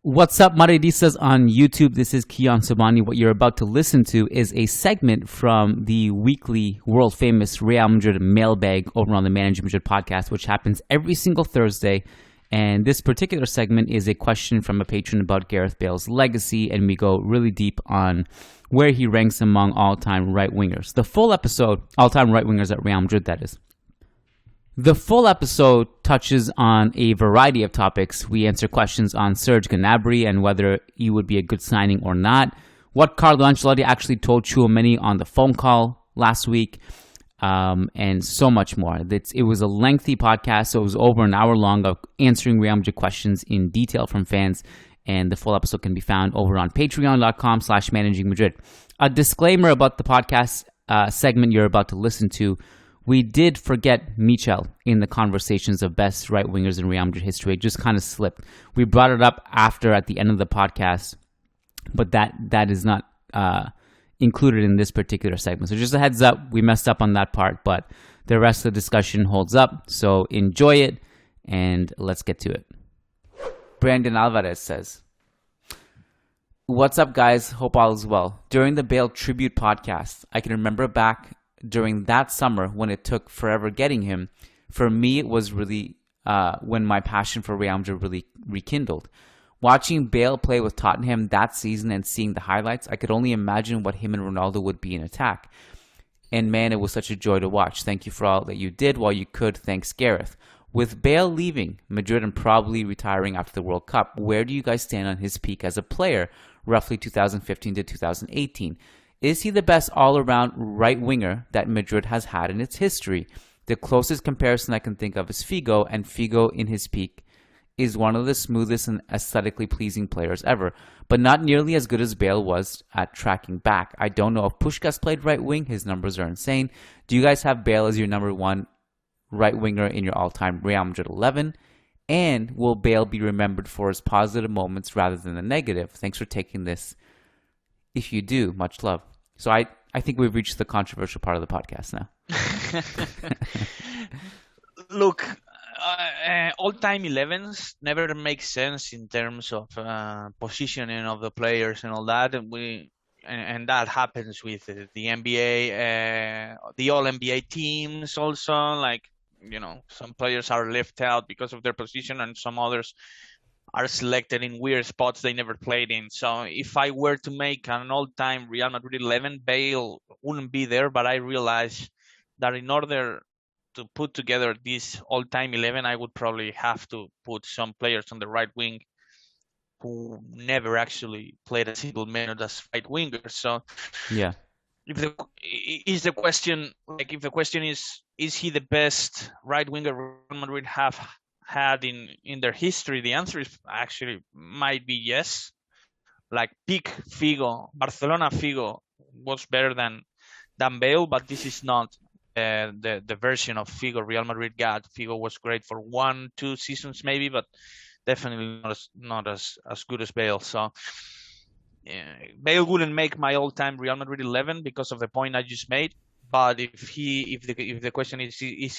What's up, Madridistas on YouTube? This is Kiyan Sobani. What you're about to listen to is a segment from the weekly world-famous Real Madrid mailbag over on the Managing Madrid podcast, which happens every single Thursday. And this particular segment is a question from a patron about Gareth Bale's legacy, and we go really deep on where he ranks among all-time right-wingers. The full episode, all-time right-wingers at Real Madrid, that is. The full episode touches on a variety of topics. We answer questions on Serge Gnabry and whether he would be a good signing or not, what Carlo Ancelotti actually told Tchouaméni on the phone call last week, and so much more. It was a lengthy podcast, so it was over an hour long of answering Real Madrid questions in detail from fans, and the full episode can be found over on patreon.com/managingmadrid. A disclaimer about the podcast segment you're about to listen to. We did forget Michel in the conversations of best right-wingers in Real Madrid history. It just kind of slipped. We brought it up at the end of the podcast, but that is not included in this particular segment. So just a heads up, we messed up on that part, but the rest of the discussion holds up. So enjoy it, and let's get to it. Brandon Alvarez says, "What's up, guys? Hope all is well. During the Bale Tribute podcast, I can remember back during that summer when it took forever getting him. For me, it was really when my passion for Real Madrid really rekindled. Watching Bale play with Tottenham that season and seeing the highlights, I could only imagine what him and Ronaldo would be in attack. And man, it was such a joy to watch. Thank you for all that you did while you could. Thanks, Gareth. With Bale leaving Madrid and probably retiring after the World Cup, where do you guys stand on his peak as a player, roughly 2015 to 2018? Is he the best all-around right winger that Madrid has had in its history? The closest comparison I can think of is Figo, and Figo in his peak is one of the smoothest and aesthetically pleasing players ever, but not nearly as good as Bale was at tracking back. I don't know if Puskás played right wing. His numbers are insane. Do you guys have Bale as your number one right winger in your all-time Real Madrid 11? And will Bale be remembered for his positive moments rather than the negative? Thanks for taking this. If you do, much love." So I think we've reached the controversial part of the podcast now. Look, all-time 11s never make sense in terms of positioning of the players and all that. And that happens with the NBA, the All-NBA teams also. Like, some players are left out because of their position, and some others are selected in weird spots they never played in. So if I were to make an all-time Real Madrid 11, Bale wouldn't be there, but I realized that in order to put together this all-time 11, I would probably have to put some players on the right wing who never actually played a single minute as right wingers. So yeah, if the question is he the best right winger Real Madrid have had in their history, the answer is actually might be yes. Like peak Figo, Barcelona Figo was better than Bale, but this is not the version of Figo Real Madrid got. Figo was great for 1-2 seasons maybe, but definitely not as good as Bale. So Bale wouldn't make my all-time Real Madrid 11 because of the point I just made. But if the question is he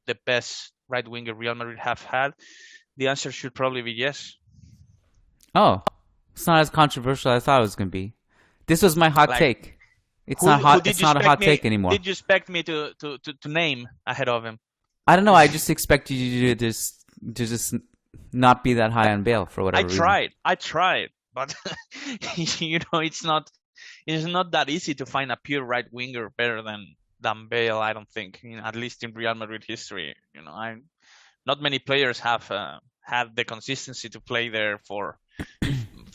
the best right winger Real Madrid have had, the answer should probably be yes. Oh, it's not as controversial as I thought it was going to be. This was my hot take. It's not a hot take anymore. Did you expect me to name ahead of him? I don't know. I just expected you to just not be that high on Bale for whatever reason. I tried, but it's not that easy to find a pure right winger better than Bale. I don't think, at least in Real Madrid history. Not many players have had the consistency to play there for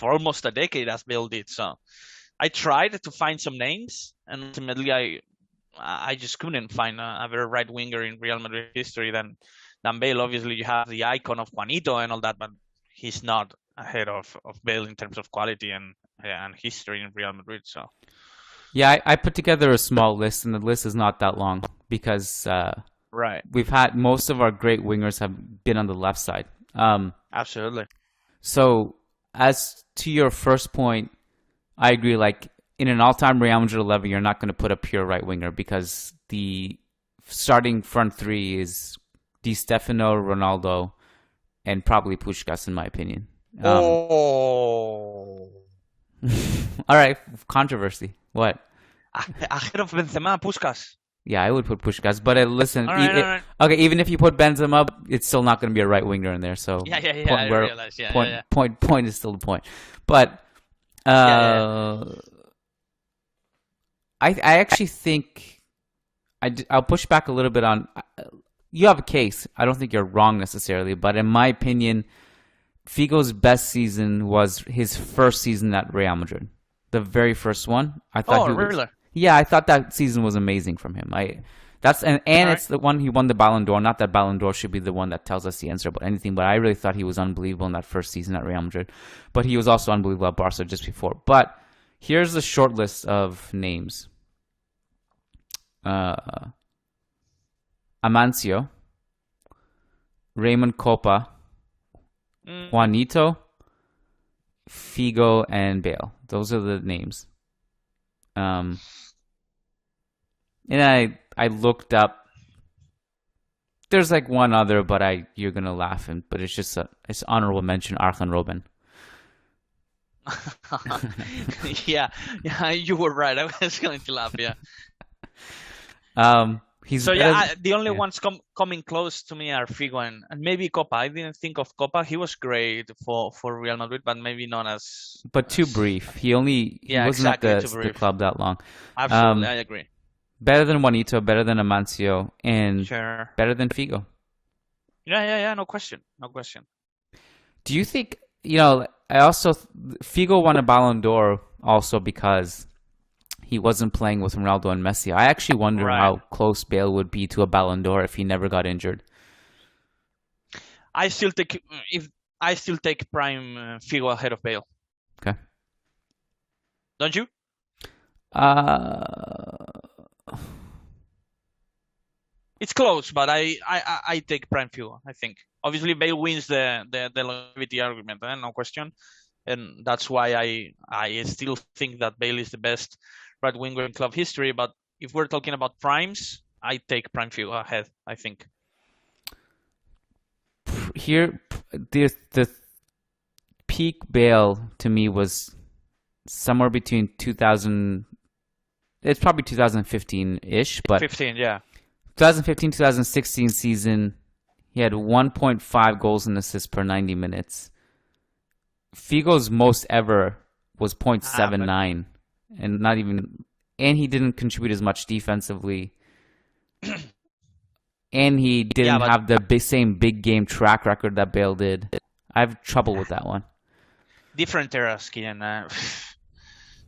almost a decade as Bale did. So I tried to find some names, and ultimately I just couldn't find a better right winger in Real Madrid history than Bale. Obviously, you have the icon of Juanito and all that, but he's not ahead of Bale in terms of quality and history in Real Madrid. So yeah, I put together a small list, and the list is not that long because right, we've had most of our great wingers have been on the left side. Absolutely. So as to your first point, I agree. Like in an all-time Real Madrid 11, you're not going to put a pure right winger because the starting front three is Di Stefano, Ronaldo, and probably Puskás, in my opinion. Um, Oh, all right, controversy. What? ahead of Benzema, Puskas. Yeah, I would put Puskás, but listen, All right, all right. okay, even if you put Benzema, it's still not going to be a right winger in there. So Yeah, yeah, yeah. point I where realize. Yeah, yeah, yeah. point is still the point. But Yeah, yeah, I actually think I'll push back a little bit on. You have a case. I don't think you're wrong necessarily, but in my opinion, Figo's best season was his first season at Real Madrid, the very first one. I thought Oh, he was. really? Yeah, I thought that season was amazing from him. And All right. it's the one he won the Ballon d'Or. Not that Ballon d'Or should be the one that tells us the answer about anything, but I really thought he was unbelievable in that first season at Real Madrid. But he was also unbelievable at Barca just before. But here's a short list of names: uh, Amancio, Raymond Copa, Mm. Juanito, Figo, and Bale. Those are the names. Um, and I looked up. There's like one other, but you're gonna laugh, but it's honorable mention Arjen Robben. Yeah, yeah, you were right. I was going to laugh. Yeah. He's So better. yeah, the only Yeah. ones coming close to me are Figo and maybe Copa. I didn't think of Copa. He was great for Real Madrid, but maybe not But too as brief. He yeah, wasn't at exactly, too the brief. club that long. Absolutely, I agree. Better than Juanito, better than Amancio, and Sure. better than Figo. Yeah, yeah, yeah. No question. No question. Do you think, I also, Figo won a Ballon d'Or also because he wasn't playing with Ronaldo and Messi. I actually wonder Right. how close Bale would be to a Ballon d'Or if he never got injured. I still take prime Figo ahead of Bale. Okay. Don't you? Uh, It's close, but I take prime Figo. I think obviously Bale wins the longevity argument, no question, and that's why I still think that Bale is the best right winger in club history. But if we're talking about primes, I take prime Figo ahead. I think. Here, the peak Bale to me was somewhere between 2000. It's probably 2015-ish, but 15, yeah. 2015, 2016 season, he had 1.5 goals and assists per 90 minutes. Figo's most ever was 0.79, and he didn't contribute as much defensively, and he didn't but have the same big game track record that Bale did. I have trouble with that one. different eras, Kian.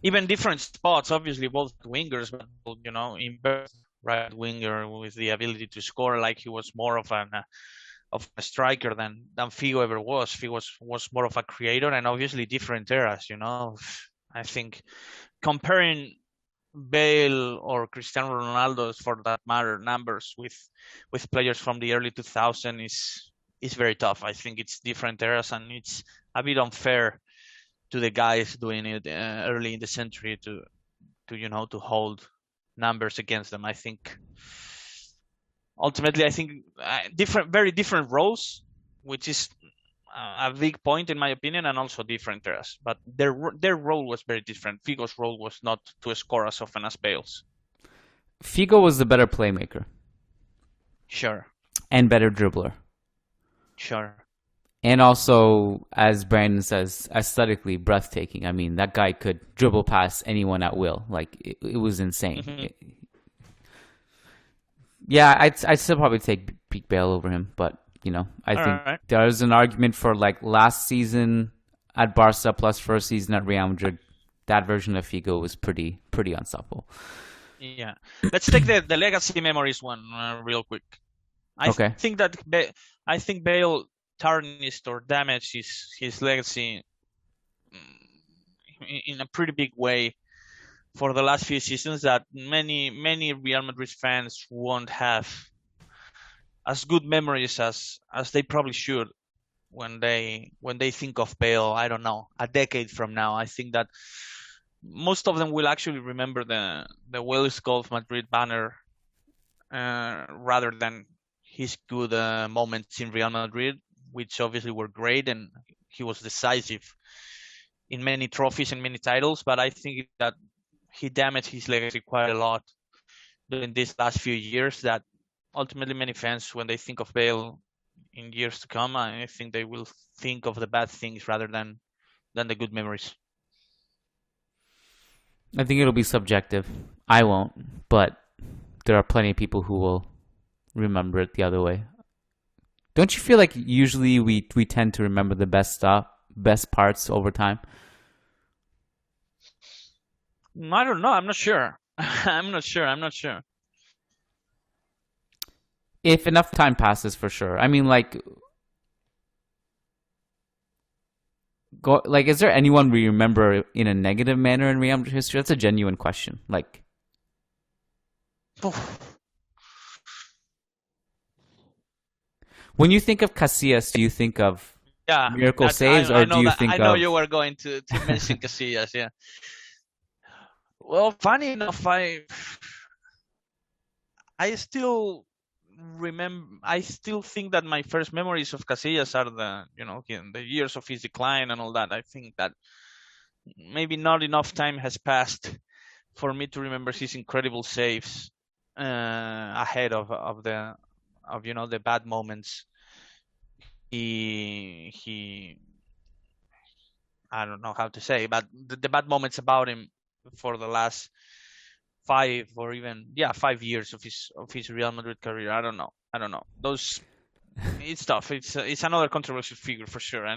Even different spots. Obviously, both wingers, but in both right winger with the ability to score, like he was more of a striker than Figo ever was. Figo was more of a creator, and obviously different eras. I think comparing Bale or Cristiano Ronaldo, for that matter, numbers with players from the early 2000s is very tough. I think it's different eras, and it's a bit unfair to the guys doing it early in the century to hold numbers against them. I think ultimately, very different roles, which is a big point in my opinion, and also different eras. But their role was very different. Figo's role was not to score as often as Bale's. Figo was the better playmaker Sure, and better dribbler. sure. And also, as Brandon says, aesthetically breathtaking. I mean, that guy could dribble past anyone at will. Like, it was insane. Mm-hmm. Yeah, I'd still probably take Pete Bale over him. But, I think Right. there's an argument for, like, last season at Barca plus first season at Real Madrid. That version of Figo was pretty unstoppable. Yeah. Let's take the legacy memories one real quick. Okay. I think Bale tarnished or damaged his legacy in a pretty big way for the last few seasons that many Real Madrid fans won't have as good memories as they probably should when they think of Bale. I don't know, a decade from now. I think that most of them will actually remember the Wales Golf Madrid banner rather than his good moments in Real Madrid, which obviously were great, and he was decisive in many trophies and many titles, but I think that he damaged his legacy quite a lot during these last few years. That ultimately many fans, when they think of Bale in years to come, I think they will think of the bad things rather than the good memories. I think it'll be subjective. I won't, but there are plenty of people who will remember it the other way. Don't you feel like usually we tend to remember the best parts over time? I don't know. I'm not sure. I'm not sure. I'm not sure. If enough time passes, for sure. I mean, is there anyone we remember in a negative manner in Real Madrid history? That's a genuine question. Like, when you think of Casillas, do you think of miracle saves, or do you think of? I know you were going to mention Casillas. Yeah. Well, funny enough, I still remember. I still think that my first memories of Casillas are the years of his decline and all that. I think that maybe not enough time has passed for me to remember his incredible saves ahead of the bad moments. He I don't know how to say, but the bad moments about him for the last 5 years of his Real Madrid career. I don't know. Those it's tough. It's another controversial figure for sure,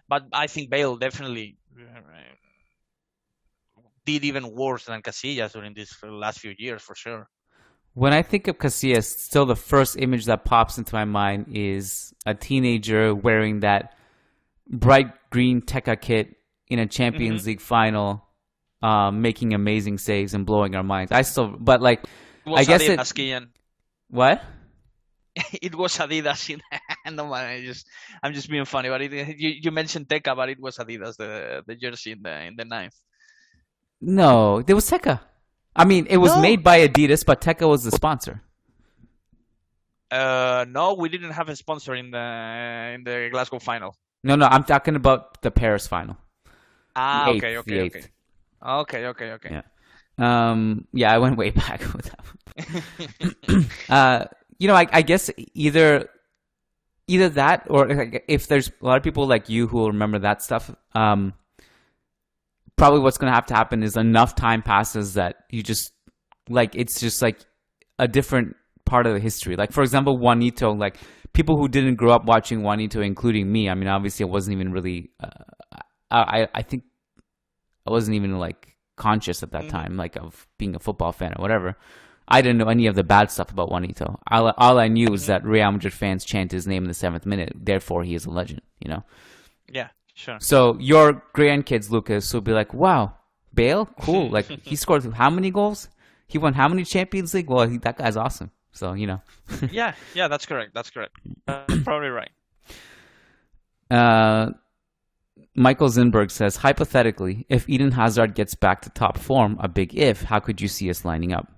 but I think Bale definitely did even worse than Casillas during these last few years for sure. When I think of Casillas, still the first image that pops into my mind is a teenager wearing that bright green Tekka kit in a Champions League final, making amazing saves and blowing our minds. I guess Adidas, Kian. What? It was Adidas. No, I'm just being funny. But you mentioned Tekka, but it was Adidas, the jersey in the ninth. No, there was Tekka. I mean, it was made by Adidas, but Tekka was the sponsor. No, we didn't have a sponsor in the Glasgow final. No, I'm talking about the Paris final. Okay. Yeah. Yeah, I went way back with that. I guess either that, or if there's a lot of people like you who will remember that stuff, probably what's going to have to happen is enough time passes that you just, it's just like a different part of the history. Like, for example, Juanito, like people who didn't grow up watching Juanito, including me, I mean, obviously I wasn't even really, I think I wasn't even conscious at that time, of being a football fan or whatever. I didn't know any of the bad stuff about Juanito. All I knew is that Real Madrid fans chant his name in the 7th minute. Therefore, he is a legend, Yeah, sure. So your grandkids, Lucas, will be like, wow, Bale? Cool. He scored how many goals? He won how many Champions League? Well, that guy's awesome. So, Yeah, that's correct. That's probably right. Michael Zinberg says, hypothetically, if Eden Hazard gets back to top form, a big if, how could you see us lining up?